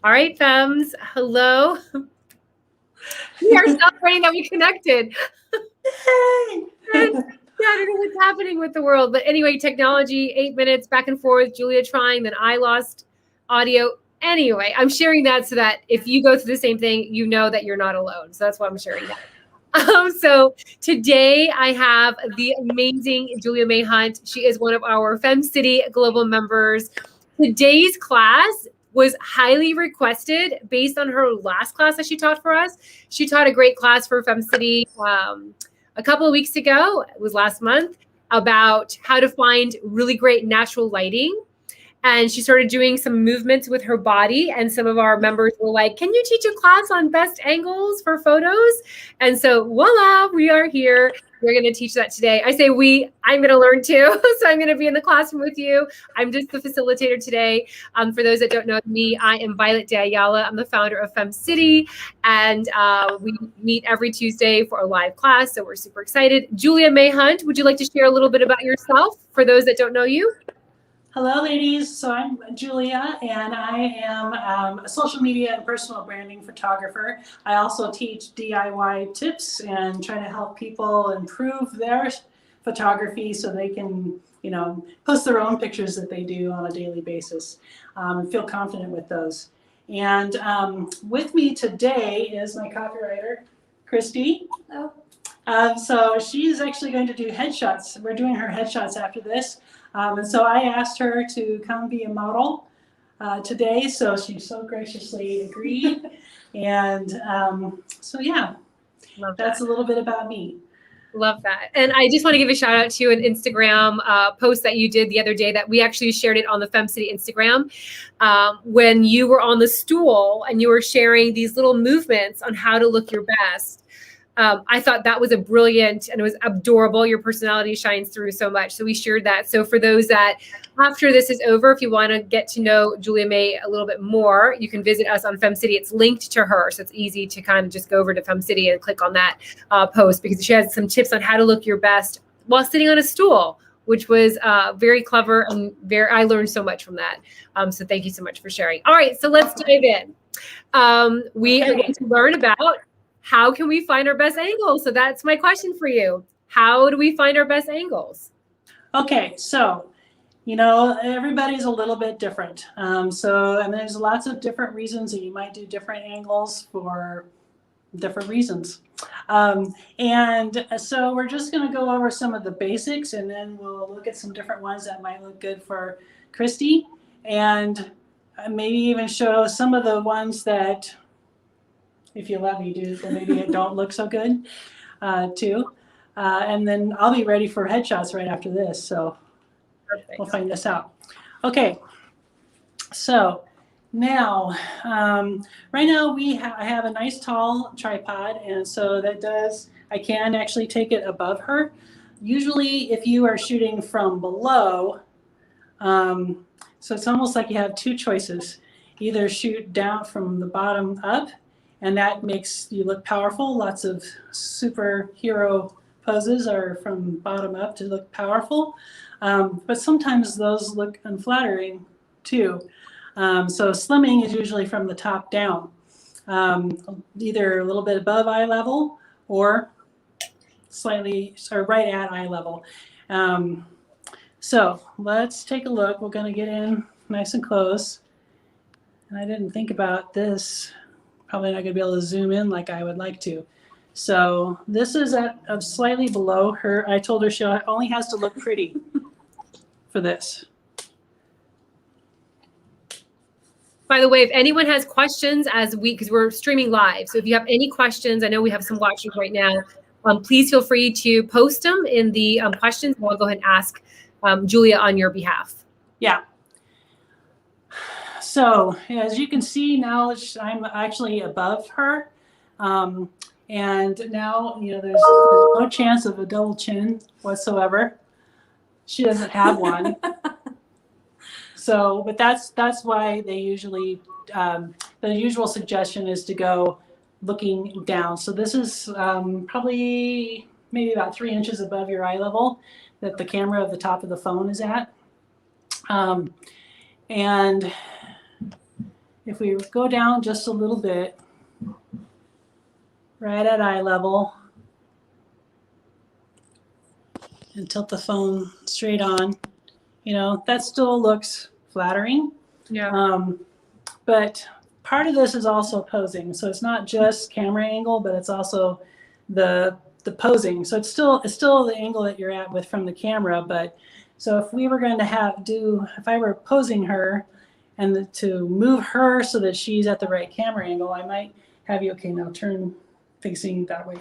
All right, Fems. Hello. We are celebrating that we connected. Hey! Yeah, I don't know what's happening with the world. But anyway, technology, 8 minutes back and forth, Julia trying, then I lost audio. Anyway, I'm sharing that so that if you go through the same thing, you know that you're not alone. So that's why I'm sharing that. So today I have the amazing Julia Mae Hunt. She is one of our FemCity Global members. Today's class was highly requested based on her last class that she taught for us. She taught a great class for FemCity a couple of weeks ago. It was last month, about how to find really great natural lighting. And she started doing some movements with her body. And some of our members were like, can you teach a class on best angles for photos? And so voila, we are here. We're going to teach that today. I say I'm going to learn too. So I'm going to be in the classroom with you. I'm just the facilitator today. For those that don't know me, I am Violet De Ayala. I'm the founder of FemCity. And we meet every Tuesday for a live class. So we're super excited. Julia Mae Hunt, would you like to share a little bit about yourself for those that don't know you? Hello, ladies. So I'm Julia, and I am a social media and personal branding photographer. I also teach DIY tips and try to help people improve their photography so they can, post their own pictures that they do on a daily basis and feel confident with those. And with me today is my copywriter, Christy. Oh. So she's actually going to do headshots. We're doing her headshots after this. And so I asked her to come be a model today, so she so graciously agreed. And so yeah, that's a little bit about me. Love that. And I just want to give a shout out to an Instagram post that you did the other day that we actually shared it on the FemCity Instagram when you were on the stool and you were sharing these little movements on how to look your best. I thought that was a brilliant, and it was adorable. Your personality shines through so much. So we shared that. So for those that after this is over, if you want to get to know Julia Mae a little bit more, you can visit us on FemCity. It's linked to her. So it's easy to kind of just go over to FemCity and click on that post, because she has some tips on how to look your best while sitting on a stool, which was very clever, and I learned so much from that. So thank you so much for sharing. All right, so let's dive in. We are going to learn about how can we find our best angles? So that's my question for you. How do we find our best angles? Okay, so, everybody's a little bit different. There's lots of different reasons that you might do different angles for different reasons. And so we're just going to go over some of the basics, and then we'll look at some different ones that might look good for Christy, and maybe even show some of the ones that, if you let me do, then maybe it don't look so good too. And then I'll be ready for headshots right after this. So perfect. We'll find this out. Okay. So now, right now I have a nice tall tripod, and so I can actually take it above her. Usually if you are shooting from below, so it's almost like you have two choices. Either shoot down from the bottom up, and that makes you look powerful. Lots of superhero poses are from bottom up to look powerful. But sometimes those look unflattering too. So slimming is usually from the top down, either a little bit above eye level or right at eye level. So let's take a look. We're going to get in nice and close. And I didn't think about this. Probably not going to be able to zoom in like I would like to. So this is at slightly below her. I told her she only has to look pretty for this. By the way, if anyone has questions because we're streaming live, so if you have any questions, I know we have some watching right now, please feel free to post them in the questions. I'll go ahead and ask Julia on your behalf. Yeah. So as you can see now, I'm actually above her. And now, there's no chance of a double chin whatsoever. She doesn't have one. So, but that's why they usually, the usual suggestion is to go looking down. So this is probably maybe about 3 inches above your eye level that the camera of the top of the phone is at. And if we go down just a little bit, right at eye level, and tilt the phone straight on, that still looks flattering. Yeah. But part of this is also posing. So it's not just camera angle, but it's also the posing. So it's still the angle that you're at with from the camera. But so if we were going to if I were posing her and to move her so that she's at the right camera angle, I might have you, okay, now turn facing that way.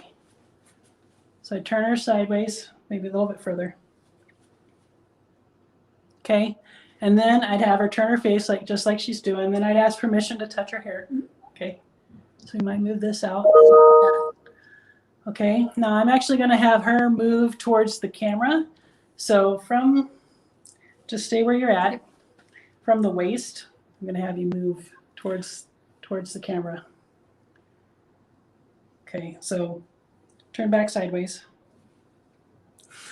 So I turn her sideways, maybe a little bit further. Okay. And then I'd have her turn her face just like she's doing. Then I'd ask permission to touch her hair. Okay. So we might move this out. Okay. Now I'm actually going to have her move towards the camera. So just stay where you're at. From the waist, I'm going to have you move towards the camera. Okay. So turn back sideways.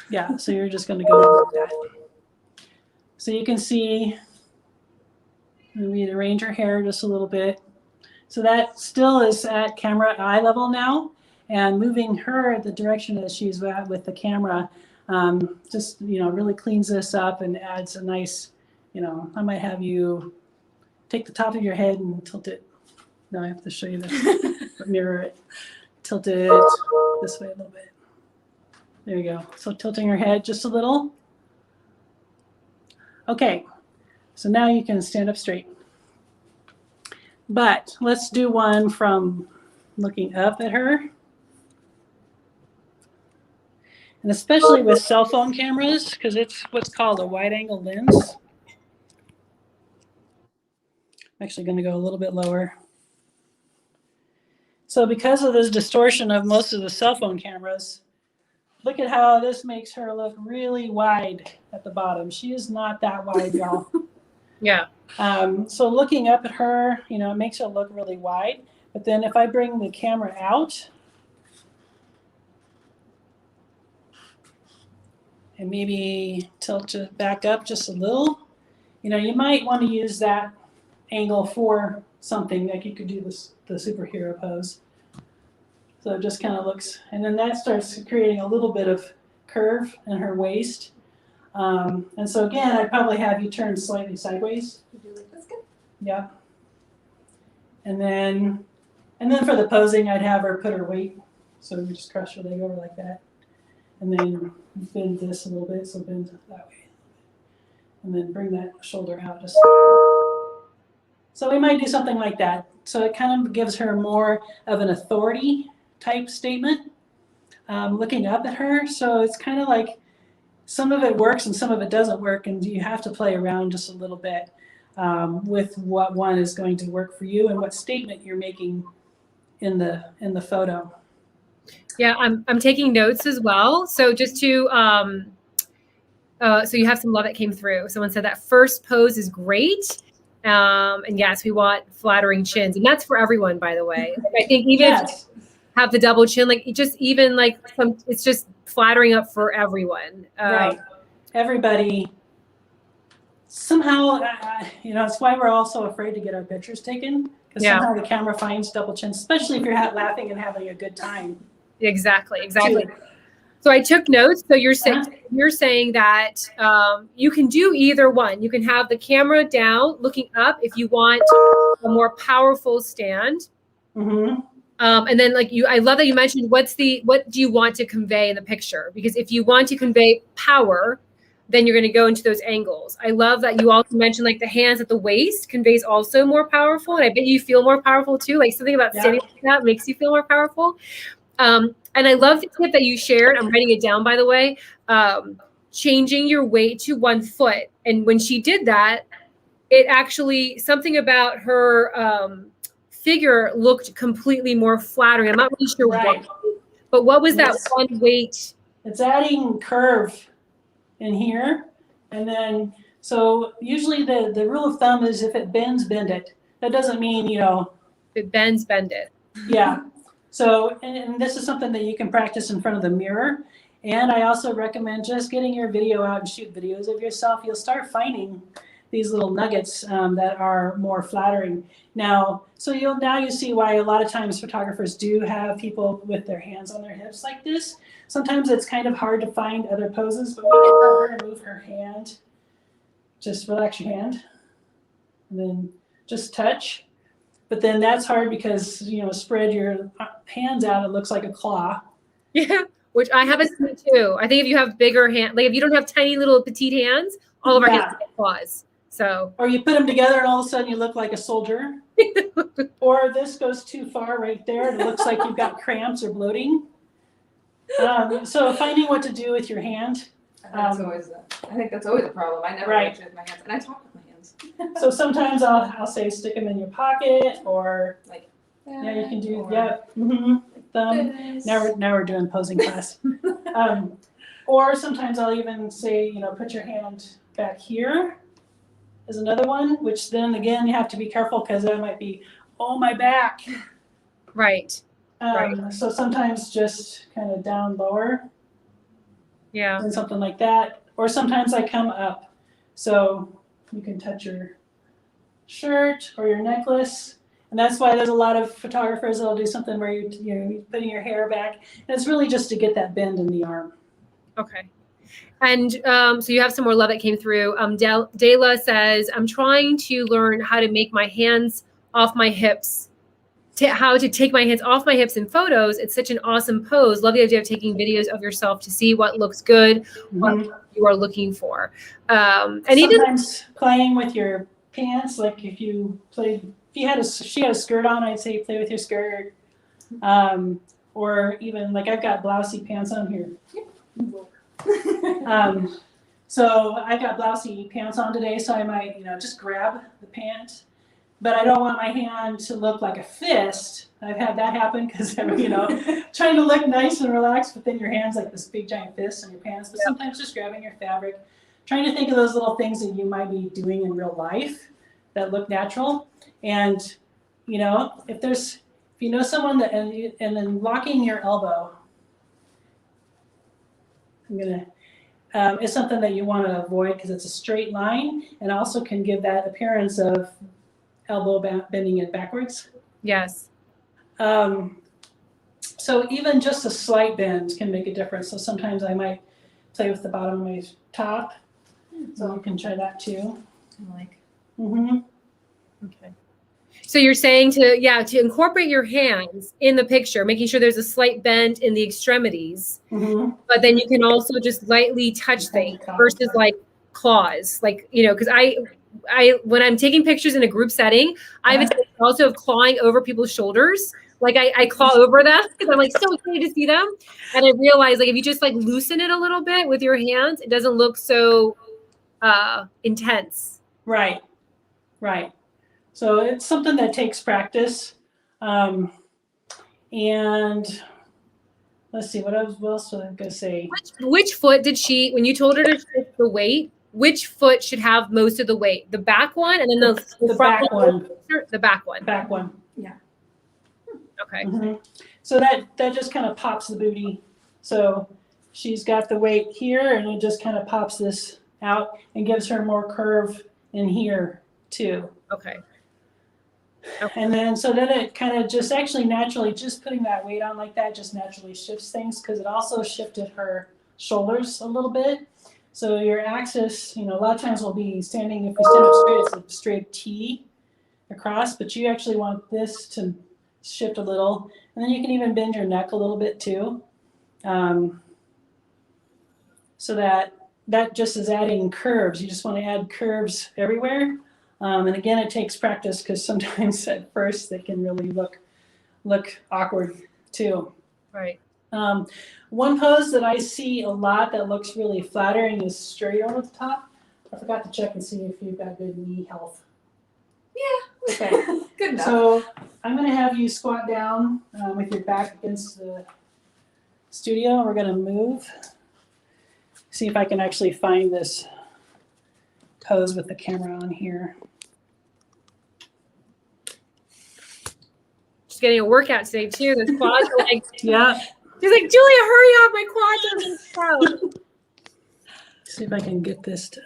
Yeah. So you're just going to go like that. So you can see, we arrange her hair just a little bit. So that still is at camera eye level now, and moving her the direction that she's at with the camera just, really cleans this up and adds a nice, I might have you take the top of your head and tilt it. No, I have to show you this, mirror it, tilt it this way a little bit. There you go. So tilting her head just a little. Okay, so now you can stand up straight. But let's do one from looking up at her. And especially with cell phone cameras, because it's what's called a wide angle lens. I'm actually going to go a little bit lower. So because of this distortion of most of the cell phone cameras, look at how this makes her look really wide at the bottom. She is not that wide, y'all. Yeah. So looking up at her, it makes her look really wide. But then if I bring the camera out and maybe tilt it back up just a little, you might want to use that angle for something. Like you could do the superhero pose. So it just kind of looks, and then that starts creating a little bit of curve in her waist. And so again, I'd probably have you turn slightly sideways. That's good. Yeah. And then for the posing, I'd have her put her weight. So we just cross your leg over like that. And then bend this a little bit, so bend that way. And then bring that shoulder out just. So we might do something like that. So it kind of gives her more of an authority type statement, looking up at her. So it's kind of like some of it works and some of it doesn't work, and you have to play around just a little bit with what one is going to work for you and what statement you're making in the photo. Yeah, I'm taking notes as well. So just to so you have some love that came through. Someone said that first pose is great. And yes, we want flattering chins, and that's for everyone, by the way. Like, I think even Yes. if you have the double chin, like just even like it's just flattering up for everyone. Right. Everybody. Somehow, it's why we're all so afraid to get our pictures taken, because somehow the camera finds double chins, especially if you're laughing and having a good time. Exactly. So I took notes. So you're saying that you can do either one. You can have the camera down, looking up, if you want a more powerful stand. Mm-hmm. And then I love that you mentioned what do you want to convey in the picture? Because if you want to convey power, then you're going to go into those angles. I love that you also mentioned like the hands at the waist conveys also more powerful. And I bet you feel more powerful too. Like something about standing like that makes you feel more powerful. And I love the tip that you shared. I'm writing it down, by the way. Changing your weight to 1 foot. And when she did that, it actually, something about her figure looked completely more flattering. I'm not really sure why, but what was that one weight? It's adding curve in here. And then, so usually the rule of thumb is if it bends, bend it. That doesn't mean, If it bends, bend it. Yeah. So, and this is something that you can practice in front of the mirror. And I also recommend just getting your video out and shoot videos of yourself. You'll start finding these little nuggets that are more flattering. Now, so now you see why a lot of times photographers do have people with their hands on their hips like this. Sometimes it's kind of hard to find other poses, but we can have her move her hand. Just relax your hand, and then just touch. But then that's hard because, spread your hands out, it looks like a claw. Yeah, which I have a seen too. I think if you have bigger hands, like if you don't have tiny little petite hands, all of our hands get claws. So. Or you put them together and all of a sudden you look like a soldier. Or this goes too far right there and it looks like you've got cramps or bloating. So finding what to do with your hand. I think that's always a problem. I never actually with my hands, and I talk with my hands. So sometimes I'll say stick them in your pocket, or like you can do thumb. Now we're doing posing class. Or sometimes I'll even say put your hand back here is another one, which then again you have to be careful because that might be my back. Right. So sometimes just kind of down lower. Yeah. And something like that. Or sometimes I come up. So you can touch your shirt or your necklace. And that's why there's a lot of photographers that'll do something where you're putting your hair back. And it's really just to get that bend in the arm. Okay. And so you have some more love that came through. Dela says, I'm trying to learn how to make my hands off my hips. How to take my hands off my hips in photos. It's such an awesome pose. Love the idea of taking videos of yourself to see what looks good, what you are looking for. And sometimes playing with your pants, like if she had a skirt on, I'd say play with your skirt. Or even like I've got blousey pants on here. So I've got blousey pants on today, so I might just grab the pant. But I don't want my hand to look like a fist. I've had that happen because I'm, trying to look nice and relaxed, but then your hand's like this big giant fist in your pants. But sometimes just grabbing your fabric, trying to think of those little things that you might be doing in real life that look natural. And, if you know someone that, and then locking your elbow, is something that you want to avoid because it's a straight line and also can give that appearance of elbow bending it backwards. Yes. So even just a slight bend can make a difference. So sometimes I might play with the bottom of my top. So you can try that too. Okay. So you're saying to incorporate your hands in the picture, making sure there's a slight bend in the extremities, but then you can also just lightly touch things versus like claws, because I when I'm taking pictures in a group setting, I have a tendency also of clawing over people's shoulders. Like I claw over them because I'm like so excited to see them. And I realize if you just loosen it a little bit with your hands, it doesn't look so intense. Right. So it's something that takes practice. And let's see, what else was I going to say? Which foot did when you told her to shift the weight, which foot should have most of the weight? The back one and then the front back one. The back one. Back one. Yeah. Okay. So that just kind of pops the booty. So she's got the weight here and it just kind of pops this out and gives her more curve in here too. Okay. And then it kind of just actually naturally just putting that weight on like that just naturally shifts things because it also shifted her shoulders a little bit. So your axis, a lot of times will be standing, if you stand up straight, it's a straight T across, but you actually want this to shift a little. And then you can even bend your neck a little bit too. So that just is adding curves. You just want to add curves everywhere. And again, it takes practice because sometimes at first they can really look awkward too. Right. One pose that I see a lot that looks really flattering is straight over the top. I forgot to check and see if you've got good knee health. Yeah. Okay. Good enough. So I'm going to have you squat down with your back against the studio. We're going to move. See if I can actually find this pose with the camera on here. Just getting a workout today too. The quads are yeah. She's like, Julia, hurry up! My quads are out. See if I can get this to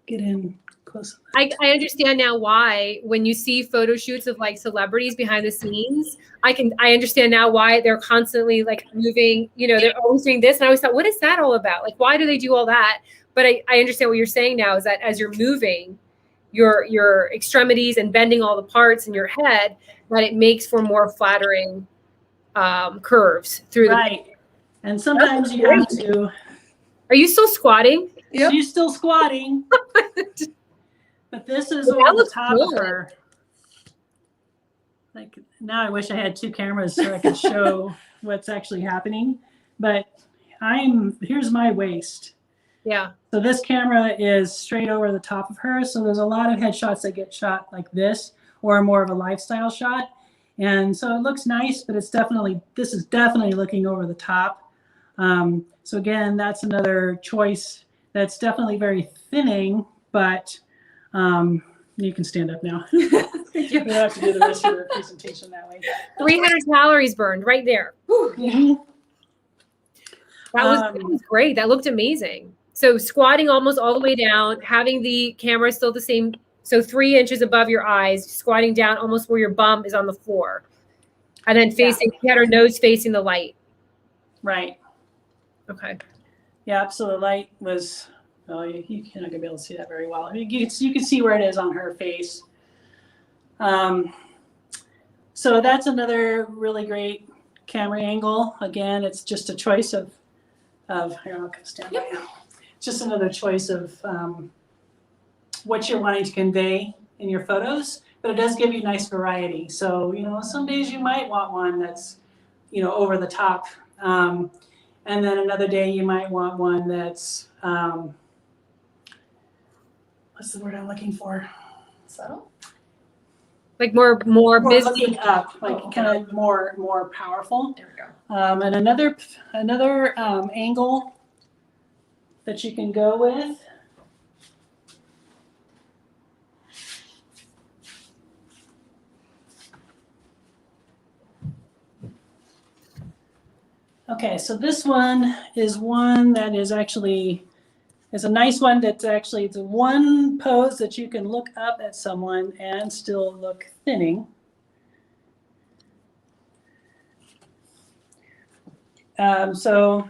get in close. I understand now why when you see photo shoots of like celebrities behind the scenes, I understand now why they're constantly like moving, they're always doing this. And I always thought, what is that all about? Like, why do they do all that? But I understand what you're saying now is that as you're moving your extremities and bending all the parts in your head, that it makes for more flattering curves through right. And sometimes you have to. Are you still squatting? Yep. She's still squatting. But this is over the top of her. Like now I wish I had two cameras so I could show what's actually happening. But here's my waist. Yeah. So this camera is straight over the top of her. So there's a lot of headshots that get shot like this or more of a lifestyle shot. And so it looks nice, but this is definitely looking over the top. So again, that's another choice that's definitely very thinning, but you can stand up now. You don't have to do the rest of your presentation that way. 300 calories burned right there. Mm-hmm. That was great. That looked amazing. So squatting almost all the way down, having the camera still the same, so 3 inches above your eyes, squatting down almost where your bum is on the floor. And then she had her nose facing the light. Right. Okay. Yeah, so the light was, well, you're not going to be able to see that very well. You can see where it is on her face. So that's another really great camera angle. Again, it's just a choice of here, I'll stand by now. It's just another choice of what you're wanting to convey in your photos, but it does give you nice variety. So, some days you might want one that's, over the top. And then another day you might want one that's, what's the word I'm looking for? Subtle? Like more busy. Looking up, like kind of more powerful. There we go. And another angle that you can go with. Okay, so this one is one that is actually, it's a nice one that's actually, it's one pose that you can look up at someone and still look thinning. So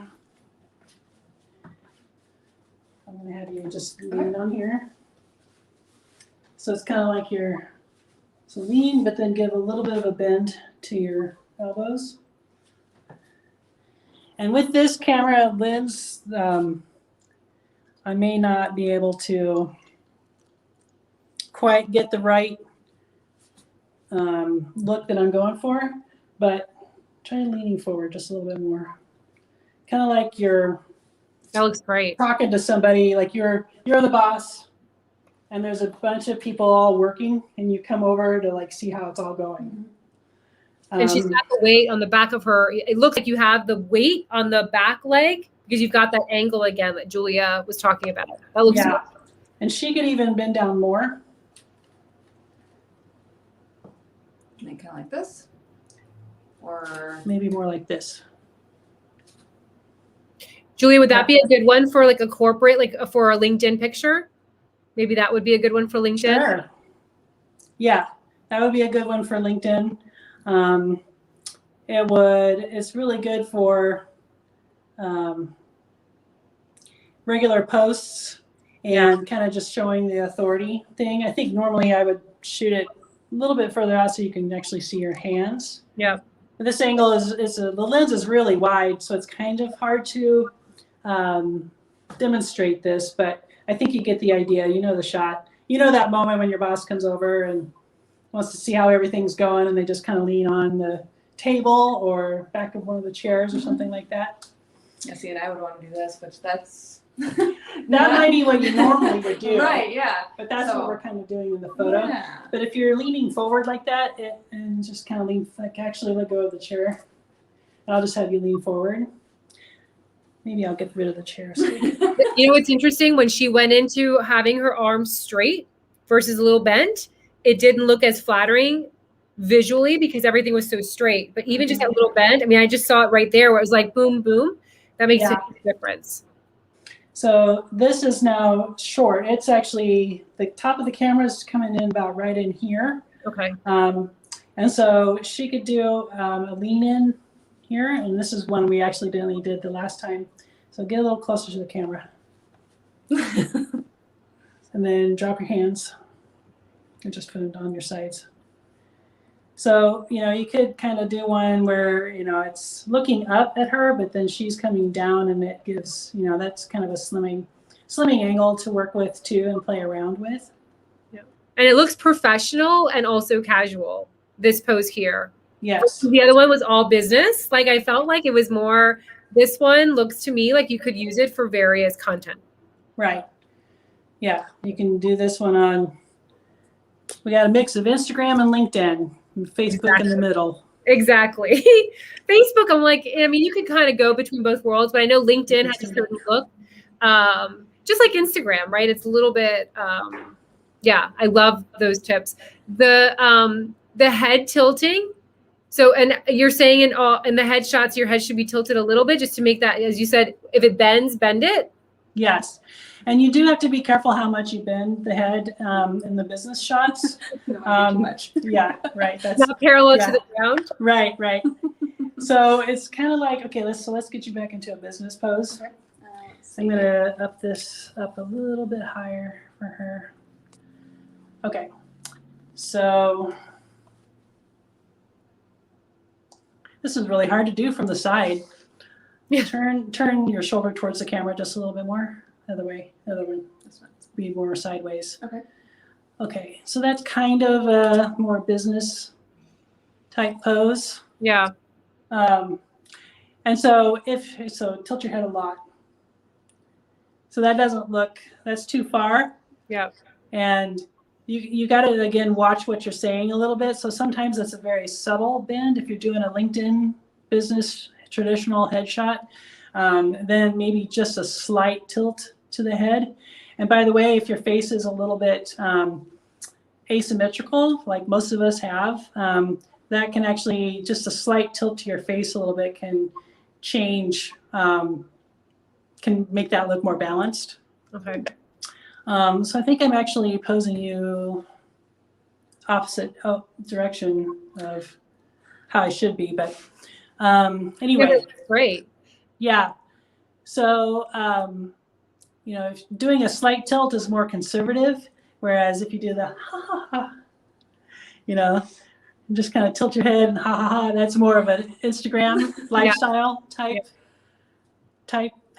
I'm going to have you just lean on here. So it's kind of like so lean, but then give a little bit of a bend to your elbows. And with this camera lens, I may not be able to quite get the right look that I'm going for, but try leaning forward just a little bit more. Kind of like you're That looks great. talking to somebody, like you're the boss, and there's a bunch of people all working, and you come over to like see how it's all going. And she's got the weight on the back of her. It looks like you have the weight on the back leg because you've got that angle again that Julia was talking about. That looks good. And she could even bend down more. And then kind of like this, or Maybe more like this. Julia, would that be a good one for like a corporate, like for a LinkedIn picture? Maybe that would be a good one for LinkedIn. Sure. Yeah, that would be a good one for LinkedIn. It's really good for regular posts and kind of just showing the authority thing. I think normally I would shoot it a little bit further out so you can actually see your hands. Yeah. But this angle the lens is really wide, so it's kind of hard to demonstrate this, but I think you get the idea. You know the shot. You know that moment when your boss comes over and wants to see how everything's going, and they just kind of lean on the table or back of one of the chairs or something like that. Yeah, see, and I would want to do this, which that's that might be what you normally would do. Right, yeah. But that's what we're kind of doing in the photo. Yeah. But if you're leaning forward like that, and just kind of lean, like actually let go of the chair. I'll just have you lean forward. Maybe I'll get rid of the chair. So You know what's interesting? When she went into having her arms straight versus a little bent, it didn't look as flattering visually because everything was so straight. But even just that little bend, I mean, I just saw it right there where it was like boom, boom. That makes a huge difference. So this is now short. It's actually, the top of the camera is coming in about right in here. Okay. And so she could do a lean in here, and this is one we accidentally did the last time. So get a little closer to the camera. And then drop your hands and just put it on your sides. So, you could kind of do one where, it's looking up at her, but then she's coming down, and it gives, that's kind of a slimming angle to work with too and play around with. Yeah. And it looks professional and also casual, this pose here. Yes. The other one was all business. Like I felt like it was more, this one looks to me like you could use it for various content. Right. Yeah. You can do this one on, we got a mix of Instagram and LinkedIn. Facebook in the middle. Exactly. Facebook, I'm like, I mean, you could kind of go between both worlds, but I know LinkedIn has a certain look. Just like Instagram, right? It's a little bit, yeah, I love those tips. The head tilting. So, and you're saying in the headshots, your head should be tilted a little bit just to make that, as you said, if it bends, bend it. Yes. And you do have to be careful how much you bend the head in the business shots. Too much. Yeah, right. That's not parallel to the ground. Right. So it's kind of like, okay, let's get you back into a business pose. Okay. I'm gonna up this up a little bit higher for her. Okay. So this is really hard to do from the side. Yeah. Turn your shoulder towards the camera just a little bit more. Other way. This one. Be more sideways. Okay. Okay. So that's kind of a more business type pose. Yeah. And so tilt your head a lot. So that doesn't look, that's too far. Yeah. And you got to, again, watch what you're saying a little bit. So sometimes it's a very subtle bend. If you're doing a LinkedIn business traditional headshot, then maybe just a slight tilt to the head. And by the way, if your face is a little bit asymmetrical, like most of us have, that can actually, just a slight tilt to your face a little bit can change, can make that look more balanced. Okay. So I think I'm actually posing you opposite direction of how I should be, but anyway. Yeah, that's great. Yeah. So, if doing a slight tilt is more conservative, whereas if you do the ha ha ha, just kind of tilt your head and ha ha ha, that's more of an Instagram lifestyle type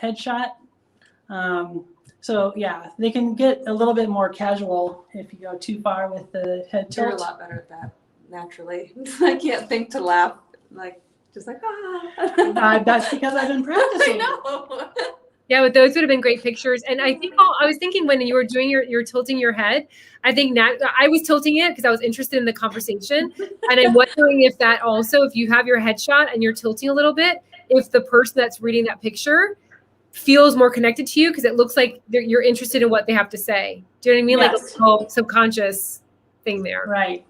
headshot. So yeah, they can get a little bit more casual if you go too far with the head tilt. You're a lot better at that naturally. I can't think to laugh, just like ah. That's because I've been practicing. I know. Yeah, but those would have been great pictures. And I think I was thinking when you were doing you're tilting your head, I think I was tilting it because I was interested in the conversation. And I'm wondering if that also, if you have your headshot and you're tilting a little bit, if the person that's reading that picture feels more connected to you because it looks like you're interested in what they have to say. Do you know what I mean? Yes. Like a little subconscious thing there. Right.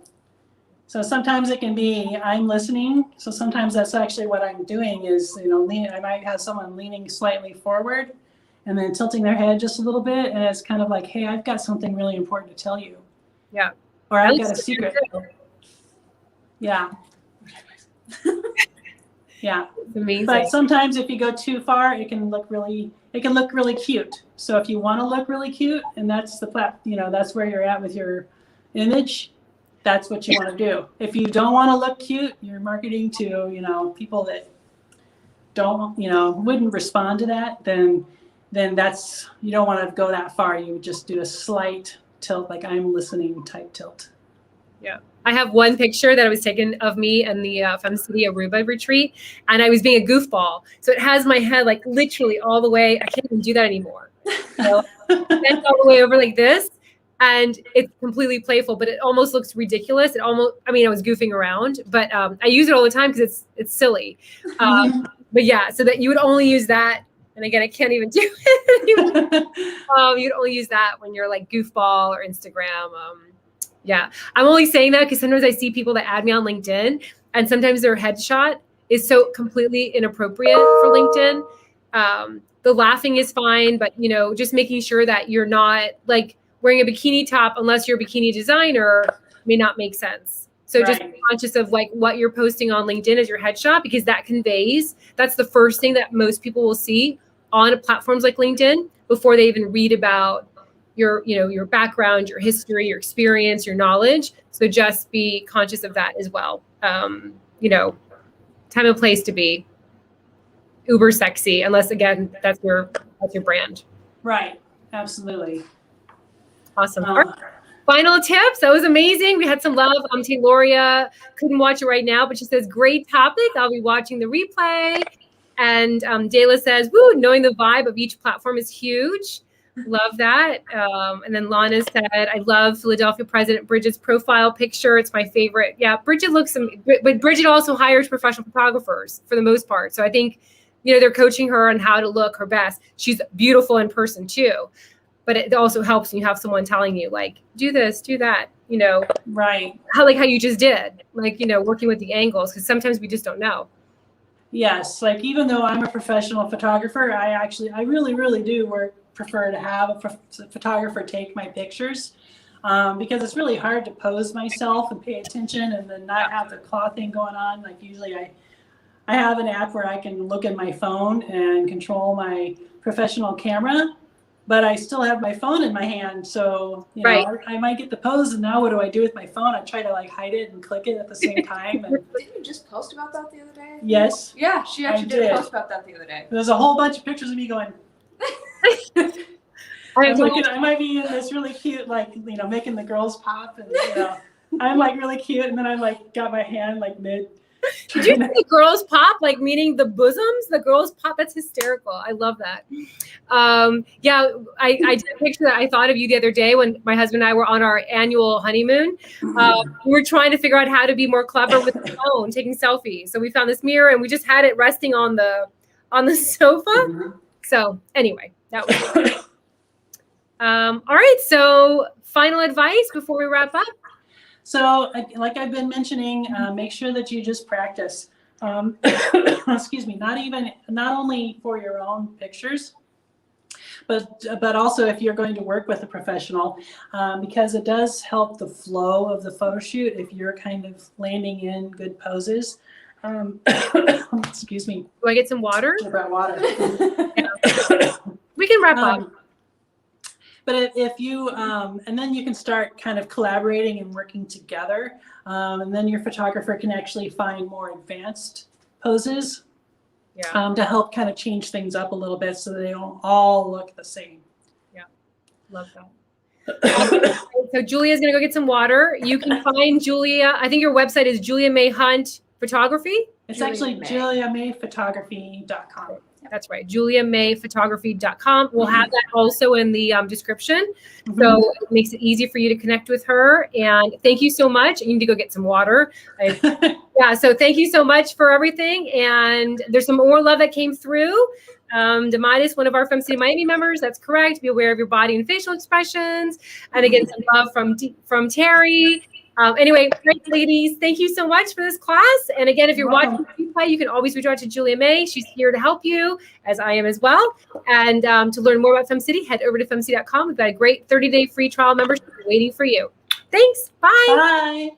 So sometimes it can be I'm listening. So sometimes that's actually what I'm doing is, I might have someone leaning slightly forward and then tilting their head just a little bit. And it's kind of like, hey, I've got something really important to tell you. Yeah. Or I've got a secret. Yeah. Yeah. It's amazing. But sometimes if you go too far, it can look really cute. So if you want to look really cute and that's that's where you're at with your image, that's what you want to do. If you don't want to look cute, you're marketing to, people that don't, wouldn't respond to that, then that's, you don't want to go that far. You would just do a slight tilt, like I'm listening type tilt. Yeah. I have one picture that was taken of me in the FemCity Aruba retreat, and I was being a goofball. So it has my head like literally all the way. I can't even do that anymore. So bent all the way over like this, and it's completely playful, but it almost looks ridiculous. I was goofing around, but I use it all the time because it's silly. But yeah, so that you would only use that. And again, I can't even do it anymore. You'd only use that when you're like goofball or Instagram. Yeah, I'm only saying that because sometimes I see people that add me on LinkedIn and sometimes their headshot is so completely inappropriate for LinkedIn. the laughing is fine, but just making sure that you're not like wearing a bikini top unless you're a bikini designer may not make sense. So just be conscious of like what you're posting on LinkedIn as your headshot, because that's the first thing that most people will see on platforms like LinkedIn before they even read about your background, your history, your experience, your knowledge. So just be conscious of that as well. Time and place to be uber sexy, unless again, that's your brand. Right. Absolutely. Awesome. All right. Final tips. That was amazing. We had some love. Tayloria couldn't watch it right now, but she says, great topic. I'll be watching the replay. And Dayla says, woo, knowing the vibe of each platform is huge. Love that. And then Lana said, I love Philadelphia President Bridget's profile picture. It's my favorite. Yeah, Bridget but Bridget also hires professional photographers for the most part. So I think, they're coaching her on how to look her best. She's beautiful in person too. But it also helps when you have someone telling you, like, do this, do that, Right. how you just did, working with the angles, because sometimes we just don't know. Yes. Like, even though I'm a professional photographer, I really, really do prefer to have a photographer take my pictures, because it's really hard to pose myself and pay attention and then not have the clothing going on. Like, usually I have an app where I can look at my phone and control my professional camera, but I still have my phone in my hand. So, I might get the pose, and now what do I do with my phone? I try to hide it and click it at the same time. And didn't you just post about that the other day? Yes. Yeah, she actually did a post about that the other day. There's a whole bunch of pictures of me going, I might be in this really cute, making the girls pop, and I'm really cute, and then I'm got my hand mid. Did you see the girls pop, meaning the bosoms? The girls pop. That's hysterical. I love that. I did a picture that I thought of you the other day when my husband and I were on our annual honeymoon. We were trying to figure out how to be more clever with the phone, taking selfies. So we found this mirror and we just had it resting on the sofa. Mm-hmm. So anyway, that was all right. So final advice before we wrap up. So, like I've been mentioning, make sure that you just practice. Excuse me. Not only for your own pictures, but also if you're going to work with a professional, because it does help the flow of the photo shoot if you're kind of landing in good poses. Excuse me. Do I get some water? About water. We can wrap up. But if you, and then you can start kind of collaborating and working together. And then your photographer can actually find more advanced poses to help kind of change things up a little bit so they don't all look the same. Yeah, love that. So Julia's going to go get some water. You can find Julia. I think your website is Julia Mae Hunt Photography. It's actually juliamaephotography.com. That's right. JuliaMaePhotography.com. We'll have that also in the description. Mm-hmm. So it makes it easy for you to connect with her. And thank you so much. You need to go get some water. So thank you so much for everything. And there's some more love that came through. Demitis, one of our FemCity Miami members. That's correct. Be aware of your body and facial expressions. And again, some love from Terry. Anyway, great ladies, thank you so much for this class. And again, if you're watching the replay, you can always reach out to Julia Mae. She's here to help you, as I am as well. And to learn more about FemCity, head over to FemCity.com. We've got a great 30-day free trial membership waiting for you. Thanks. Bye. Bye.